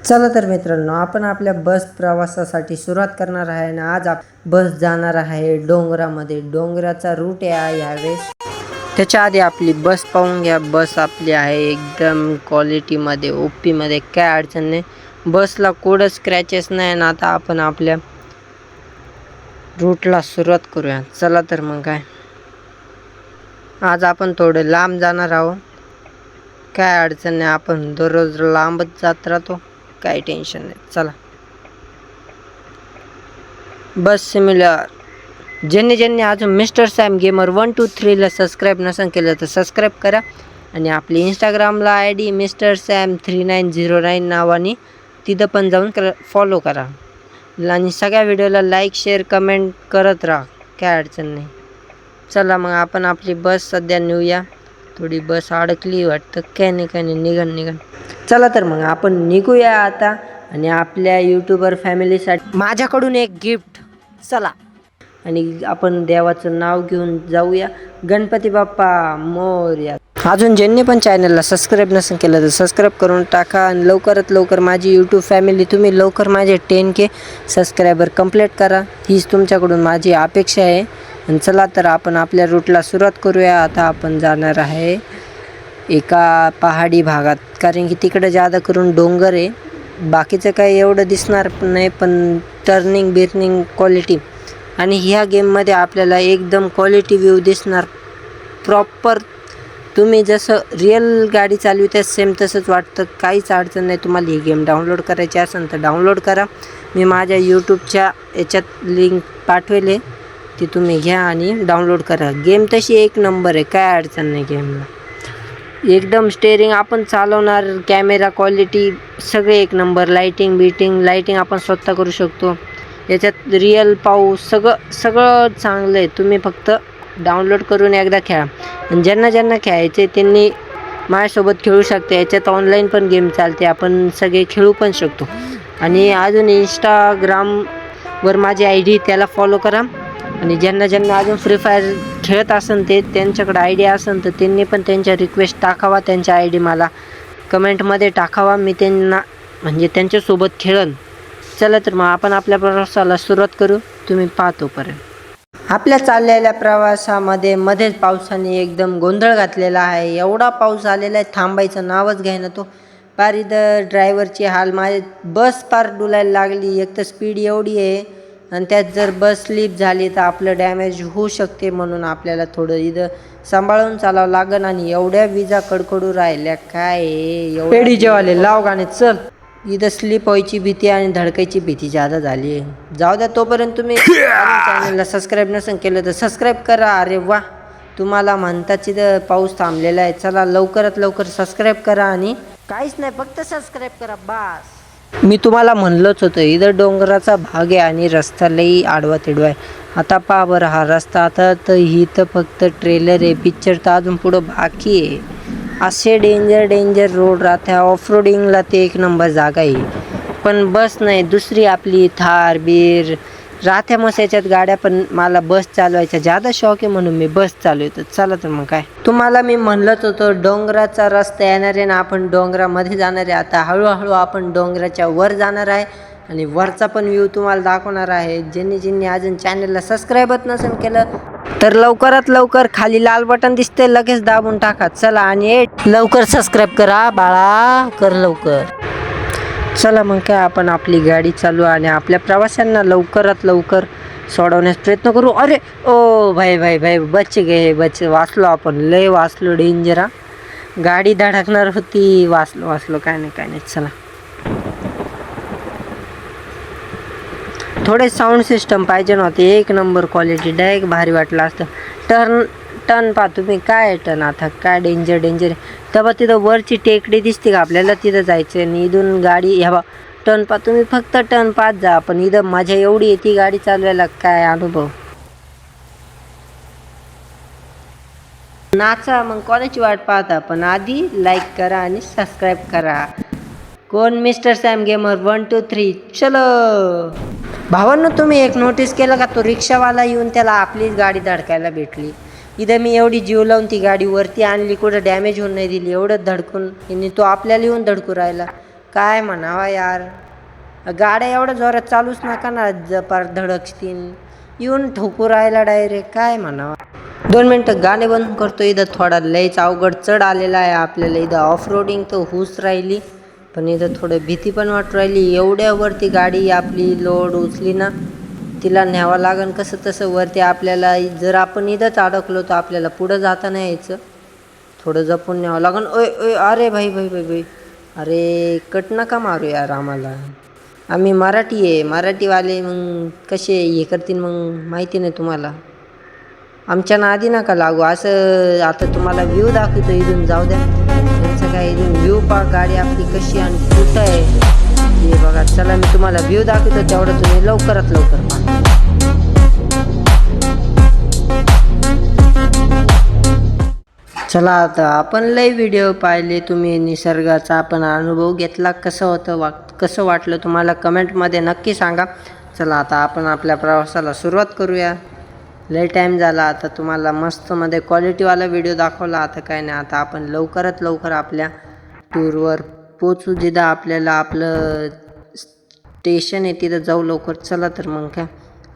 चला तर मित्रांनो, आपण आपल्या बस प्रवासासाठी सुरुवात करणार आहे आणि आज बस जाणार आहे डोंगरामध्ये. डोंगराचा रूट आहे यावेळेस. त्याच्या आधी आपली बस पाहून घ्या. बस आपली आहे एकदम क्वालिटीमध्ये, ओपीमध्ये, काय अडचण नाही. बसला कोड स्क्रॅचेस नाही. आणि आता आपण आपल्या रूटला सुरुवात करूया. चला तर मग काय, आज आपण थोडं लांब जाणार आहोत. काय अडचण नाही, आपण दररोज लांबच जात राहतो, काही टेन्शन नाही. चला, बस सिम्युलर. ज्यांनी अजून मिस्टर सॅम गेमर 123ला सबस्क्राईब नसेल केलं तर सबस्क्राईब करा. आणि आपली इंस्टाग्रामला ID मिस्टर सॅम 3909 नावाने तिथं पण जाऊन फॉलो करा. आणि सगळ्या व्हिडिओला लाईक शेअर कमेंट करत राहा, काय अडचण नाही. चला मग आपण आपली बस सध्या नेऊया. थोडी बस अडकली वाटतं, काय नाही निघन. चला तर मग आपण निघूया आता. आणि आपल्या यूट्यूबर फॅमिलीसाठी माझ्याकडून एक गिफ्ट. चला, आणि आपण देवाचं नाव घेऊन जाऊया. गणपती बाप्पा मोरया. अजून ज्यांनी पण चॅनलला सबस्क्राईब नसेल केलं तर सबस्क्राईब करून टाका. आणि लवकरात लवकर माझी यूट्यूब फॅमिली, तुम्ही लवकर माझे 10K सबस्क्रायबर कंप्लीट करा, हीच तुमच्याकडून माझी अपेक्षा आहे. आणि चला तर आपण आपल्या रूटला सुरुवात करूया. आता आपण जाणार आहे एका पहाडी भागात, कारण की तिकडं जादा करून डोंगर आहे. बाकीचं काही एवढं दिसणार पण नाही, पण टर्निंग बिर्निंग क्वालिटी. आणि ह्या गेममध्ये आपल्याला एकदम क्वालिटी व्ह्यू दिसणार प्रॉपर. तुम्ही जसं रिअल गाडी चालविते सेम तसंच वाटतं, काहीच अडचण नाही. तुम्हाला ही गेम डाउनलोड करायची असेल तर डाउनलोड करा. मी माझ्या यूट्यूबच्या याच्यात लिंक पाठवेले, ती तुम्ही घ्या आणि डाउनलोड करा. गेम तशी एक नंबर आहे, काय अडचण नाही गेमला. एकदम स्टेअरिंग आपण चालवणार, कॅमेरा क्वालिटी सगळे एक नंबर. लाईटिंग आपण स्वतः करू शकतो. याच्यात रिअल पाऊस सगळं चांगलं आहे. तुम्ही फक्त डाउनलोड करून एकदा खेळा. आणि ज्यांना खेळायचे त्यांनी माझ्यासोबत खेळू शकते. याच्यात ऑनलाईन पण गेम चालते, आपण सगळे खेळू पण शकतो. आणि अजून इंस्टाग्रामवर माझी ID, त्याला फॉलो करा. आणि ज्यांना अजून फ्री फायर खेळत असेल त्यांच्याकडे ID असेल तर त्यांनी पण त्यांच्या रिक्वेस्ट टाकावा. त्यांच्या ID मला कमेंटमध्ये टाकावा, मी त्यांना म्हणजे त्यांच्यासोबत खेळन. चला तर मग आपण आपल्या प्रवासाला सुरुवात करू. तुम्ही पाहतोपर्यंत आपल्या चाललेल्या प्रवासामध्ये मध्येच पावसाने एकदम गोंधळ घातलेला आहे. एवढा पाऊस आलेला आहे, थांबायचं नावच घ्यायना तो. पार इथं ड्रायव्हरची हाल. माझी बस पार डुलायला लागली. एक तर स्पीड एवढी आहे आणि त्यात जर बस स्लिप झाली तर आपलं डॅमेज होऊ शकते. म्हणून आपल्याला थोडं इथं सांभाळून चालावं लागन. आणि एवढ्या विजा कडकडू राहिल्या, काय एवढे जेवाले लाव गाणे. चल, इथं स्लिप व्हायची भीती आणि धडकायची भीती जादा झाली आहे. जाऊ द्या, तोपर्यंत तुम्ही चॅनलला सबस्क्राईब नसेल केलं तर सबस्क्राईब करा. अरे वा, तुम्हाला म्हणताच इथं पाऊस थांबलेला आहे. चला लवकरात लवकर सबस्क्राईब करा. आणि काहीच नाही, फक्त सबस्क्राईब करा बास. मी तुम्हाला म्हणलंच होतं, इथं डोंगराचा भाग आहे आणि रस्ता लई आडवा तिडवा आहे. आता पहा बरं हा रस्ता. आता तर ही तर फक्त ट्रेलर आहे, पिक्चर तर अजून पुढं बाकी आहे. असे डेंजर रोड राहते. ऑफ रोडिंगला ते एक नंबर जागा आहे. पण बस नाही, दुसरी आपली थार बीर राहत्या मस्त याच्यात गाड्या. पण मला बस चालवायचा जादा शौक आहे म्हणून मी बस चालवतो. चला तर मग काय, तुम्हाला मी म्हणलंच होतं डोंगराचा रस्ता येणार आहे ना, आपण डोंगरामध्ये जाणार आहे. आता हळूहळू आपण डोंगराच्या वर जाणार आहे आणि वरचा पण व्ह्यू तुम्हाला दाखवणार आहे. ज्यांनी अजून चॅनलला सबस्क्राईबच नसेल केलं तर लवकरात लवकर खाली लाल बटन दिसते, लगेच दाबून टाका. चला, आणि लवकर सबस्क्राईब करा बाळा, कर लवकर. चला मग काय, आपण आपली गाडी चालू आणि आपल्या प्रवाशांना लवकरात लवकर सोडवण्यास प्रयत्न करू. अरे ओ भाई बच गे, वाचलो आपण, लय वाचलो. डेंजर हा, गाडी धडकणार होती. वाचलो काय नाही. चला, थोडे साऊंड सिस्टम पाहिजे नव्हते, एक नंबर क्वालिटी, डायरेक्ट भारी वाटलं असतं. टर्न पहा तुम्ही, काय टर्न. आता काय डेंजर तेव्हा तिथं वरची टेकडी दिसते का आपल्याला, तिथं जायचं. आणि इथून गाडी ह्या बा टर्न पहा तुम्ही, फक्त टर्न पाहत जा. पण इथं मजा एवढी येते गाडी चालवायला, काय अनुभव. नाचा मग, कोणाची वाट पाहता. पण आधी लाईक करा आणि सबस्क्राईब करा. कोण मिस्टर सॅम गेमर 123. चलो भावांनो, तुम्ही एक नोटीस केलं का, तो रिक्षावाला येऊन त्याला आपलीच गाडी धडकायला भेटली. इथं मी एवढी जीव लावून ती गाडी वरती आणली, कुठं डॅमेज होऊन नाही दिली. एवढं धडकून आणि तो आपल्याला येऊन धडकू राहिला. काय म्हणावा यार, गाड्या एवढ्या जोरात चालूच नका ना, जपार धडकतील, येऊन ठोकू राहायला डायरेक्ट, काय म्हणावा. 2 मिनटं गाणे बंद करतो. इथं थोडा लयच अवघड चढ आलेला आहे आपल्याला. इथं ऑफ रोडिंग तर होऊच राहिली, पण इथं थोडं भीती पण वाटू राहिली. एवढ्यावरती गाडी आपली लोड उचली ना, तिला न्यावं लागन कसं तसं वरती आपल्याला. जर आपण इथंच अडकलो तर आपल्याला पुढं जाता नाही यायचं, थोडं जपून न्यावं लागन. ओय ओय, अरे भाई भाई भाई भाई, अरे कट नका मारू यार आम्हाला, आम्ही मराठी आहे, मराठीवाले मग कसे हे करतील मग माहिती नाही तुम्हाला. आमच्या नादी नका लागू असं. आता तुम्हाला व्ह्यू दाखवतो इथून, जाऊ द्या त्यांचं काय. इथून व्ह्यू पा, गाडी आपली कशी आणि कुठं आहे हे बघा. चला मी तुम्हाला व्ह्यू दाखवतो, तेवढं तुम्ही लवकरात लवकर पहा. चला आता आपण लय व्हिडिओ पाहिले तुम्ही निसर्गाचा, आपण अनुभव घेतला, कसं होतं कसं वाटलं तुम्हाला कमेंटमध्ये नक्की सांगा. चला आता आपण आपल्या प्रवासाला सुरुवात करूया. लय टाईम झाला, आता तुम्हाला मस्तमध्ये क्वालिटीवाला व्हिडिओ दाखवला. आता काय नाही, आता आपण लवकरात लवकर आपल्या टूरवर पोचू, जिथं आपल्याला आपलं स्टेशन आहे तिथं जाऊ लवकर. चला तर मग काय.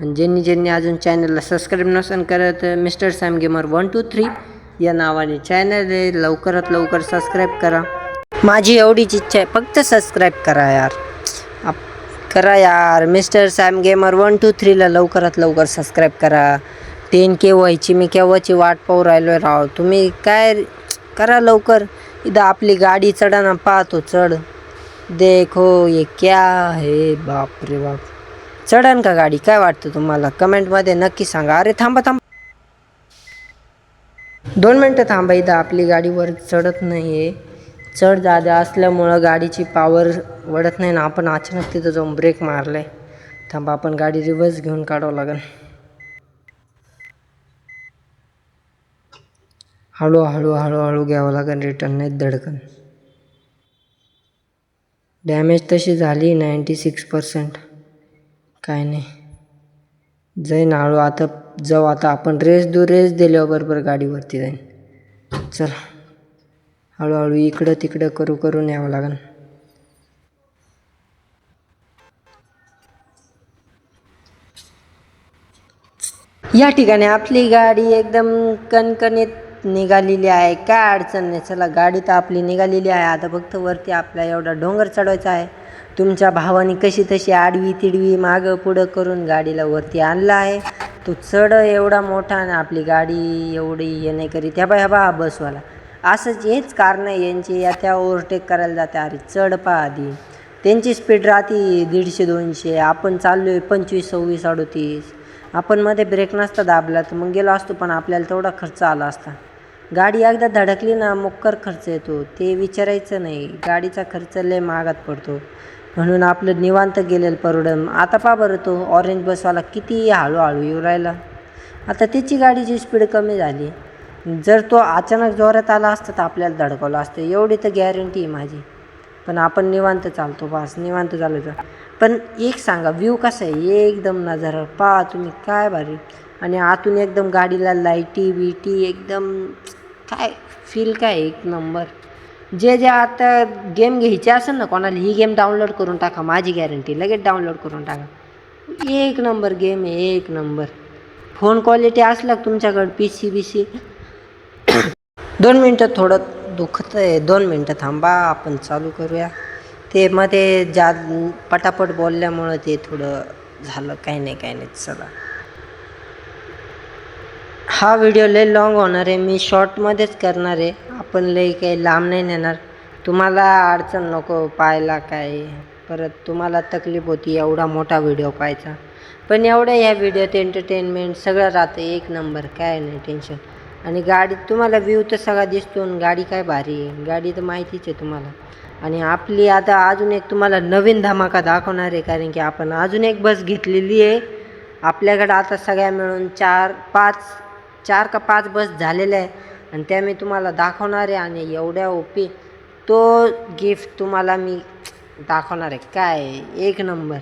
आणि ज्यांनी अजून चॅनलला सबस्क्राईब नसेल करत, मिस्टर सॅम गेमर 1 2 3 या नावाने चॅनल आहे, लवकरात लवकर सबस्क्राईब करा. माझी एवढीच इच्छा आहे, फक्त सबस्क्राईब करा यार, करा यार. मिस्टर सॅम गेमर 1 2 3ला लवकरात लवकर सबस्क्राईब करा. 10K व्हायची मी केव्हाची वाट पाहू राहिलो राव. तुम्ही काय करा लवकर. इथं आपली गाडी चढाना, पाहतो चढ. देखो ये क्या है, बाप रे बाप. चढन का गाडी, काय वाटतं तुम्हाला कमेंटमध्ये नक्की सांगा. अरे थांबा थांबा, 2 मिनटं थांबा. इथं आपली गाडी वर चढत नाही आहे, चढ जादा असल्यामुळं गाडीची पावर वडत नाही ना. आपण अचानक तिथं जाऊन ब्रेक मारलाय. थांबा, आपण गाडी रिव्हर्स घेऊन काढावं लागेल. हळूहळू घ्यावं लागेल, रिटर्न नाही धडकन. डॅमेज तशी झाली 96%, काय नाही, जाईन हळू. आता जाऊ, आता आपण रेस दिल्यावर बरोबर गाडीवरती जाईन. चला हळूहळू इकडं तिकडं करून यावं लागेल. या ठिकाणी आपली गाडी एकदम कणकणीत निघालेली आहे, काय अडचण नाही. चला गाडी तर आपली निघालेली आहे, आता फक्त वरती आपला एवढा डोंगर चढवायचा आहे. तुमच्या भावाने कशी तशी आडवी तिडवी मागं पुढं करून गाडीला वरती आणला आहे. तो चढ एवढा मोठा आणि आपली गाडी एवढी हे नाही करीत. ह्या बा बसवाला असंच, हेच कारण आहे यांची. या त्या ओव्हरटेक करायला जाते. अरे चढ पा आधी, त्यांची स्पीड राहते 150-200, आपण चाललो आहे 25 26 38. आपण मध्ये ब्रेक नसता दाबला तर मग गेलो असतो, पण आपल्याला तेवढा खर्च आला असता. गाडी एकदा धडकली ना मोक्कर खर्च येतो, ते विचारायचं नाही. गाडीचा खर्च लय महागात पडतो, म्हणून आपलं निवांत गेलेलं परवडन. आता पहा बरं, तो ऑरेंज बसवाला किती हळूहळू येऊ राहिला. आता त्याची गाडीची स्पीड कमी झाली. जर तो अचानक जोरात आला असता तर आपल्याला धडकवलं असतं, एवढी तर गॅरंटी आहे माझी. पण आपण निवांत चालतो, बस निवांत चालायचं. पण एक सांगा, व्ह्यू कसा आहे एकदम, नजारा पहा तुम्ही, काय भारी. आणि आतून एकदम गाडीला लाईटी बिटी एकदम, काय फील, काय एक नंबर. जे आता गेम घ्यायची असेल ना कोणाला, ही गेम डाउनलोड करून टाका, माझी गॅरंटी, लगेच डाउनलोड करून टाका. एक नंबर गेम आहे, एक नंबर. फोन क्वालिटी असला तुमच्याकडं PC BC. 2 मिनटं थोडं दुखत आहे, 2 मिनटं थांबा, आपण चालू करूया. ते मध्ये पटापट बोलल्यामुळं ते थोडं झालं, काही नाही. चला, हा व्हिडिओ लय लॉंग होणार आहे, मी शॉर्टमध्येच करणार आहे. आपण लय काही लांब नाही नेणार, तुम्हाला अडचण नको पाहायला, काय परत तुम्हाला तकलीफ होती एवढा मोठा व्हिडिओ पाहायचा. पण एवढं ह्या व्हिडिओत एंटरटेनमेंट सगळं राहतं, एक नंबर, काय नाही टेन्शन. आणि गाडी तुम्हाला व्ह्यू तर सगळा दिसतो, गाडी काय भारी आहे, गाडी तर माहितीच आहे तुम्हाला. आणि आपली आता अजून एक तुम्हाला नवीन धमाका दाखवणार आहे, कारण की आपण अजून एक बस घेतलेली आहे आपल्याकडं. आता सगळ्या मिळून 4 का 5 बस झालेल्या आहे, आणि त्या मी तुम्हाला दाखवणार आहे. आणि एवढ्या ओपी तो गिफ्ट तुम्हाला मी दाखवणार आहे, काय एक नंबर.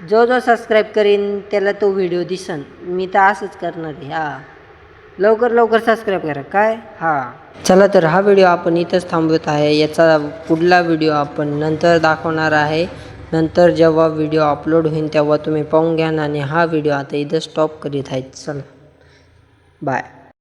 जो सबस्क्राईब करीन त्याला तो व्हिडिओ दिसन, मी तर असंच करणार आहे. लवकर लवकर सबस्क्राईब करा. काय हां चला तर हा व्हिडिओ आपण इथंच थांबवत आहे. याचा पुढला व्हिडिओ आपण नंतर दाखवणार आहे. नंतर जेव्हा व्हिडिओ अपलोड होईल तेव्हा तुम्ही पाहून घ्या. आणि हा व्हिडिओ आता इथं स्टॉप करीत आहेत. चला बाय.